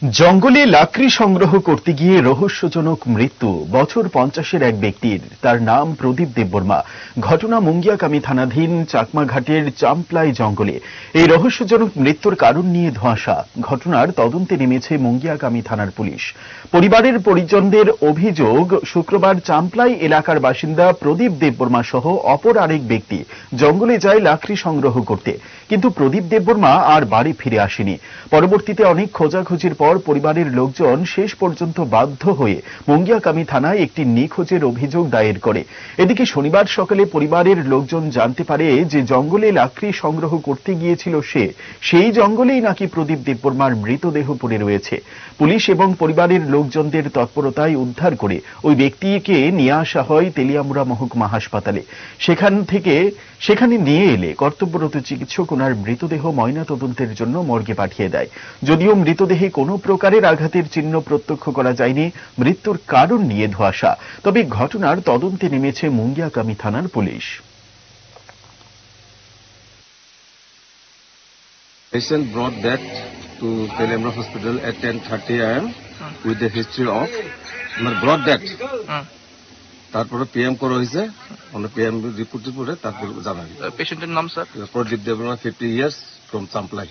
জঙ্গলে লাকড়ি সংগ্রহ করতে গিয়ে রহস্যজনক মৃত্যু বছর 50-এর এক ব্যক্তির। তার নাম প্রদীপ দেববর্মা। ঘটনা মুঙ্গিয়াকামী থানাধীন চাকমাঘাটের চাম্পলাই জঙ্গলে। এই রহস্যজনক মৃত্যুর কারণ নিয়ে ধোঁয়াশা। ঘটনার তদন্তে নেমেছে মুঙ্গিয়াকামী থানার পুলিশ। পরিবারের পরিজনদের অভিযোগ, শুক্রবার চাম্পলাই এলাকার বাসিন্দা প্রদীপ দেববর্মা সহ অপর আরেক ব্যক্তি জঙ্গলে যায় লাকড়ি সংগ্রহ করতে, কিন্তু প্রদীপ দেববর্মা আর বাড়ি ফিরে আসেনি। পরবর্তীতে অনেক খোঁজাখুঁজির পর পরিবারের লোকজন শেষ পর্যন্ত বাধ্য হয়ে মুঙ্গিয়াকামী থানায় একটি নিখোঁজের অভিযোগ দায়ের করে। এদিকে শনিবার সকালে পরিবারের লোকজন জানতে পারে যে জঙ্গলে লাকড়ি সংগ্রহ করতে গিয়েছিল সে, সেই জঙ্গলেই নাকি প্রদীপ দেববর্মার মৃতদেহ পড়ে রয়েছে। পুলিশ এবং পরিবারের লোকজনদের তৎপরতায় উদ্ধার করে ওই ব্যক্তিকে নিয়ে আসা হয় তেলিয়ামুড়া মহকুমা হাসপাতালে। সেখানে নিয়ে এলে কর্তব্যরত চিকিৎসক ওনার মৃতদেহ ময়নাতদন্তের জন্য মর্গে পাঠিয়ে দেয়। যদিও মৃতদেহে কোনো প্রকারের আঘাতের চিহ্ন প্রত্যক্ষ করা যায়নি, মৃত্যুর কারণ নিয়ে ধোঁয়াশা। তবে ঘটনার তদন্তে নেমেছে মুঙ্গিয়াকামী থানার police. Patient brought death to Telemra Hospital at 10:30 am with the history of brought death. তারপরে পিএম করা হয়েছে, পিএম রিপোর্টের পরে তারপর জানা গেছে। পেশেন্টের নাম sir? Pradip Debbarma, 50 years, from চাম্পলাই।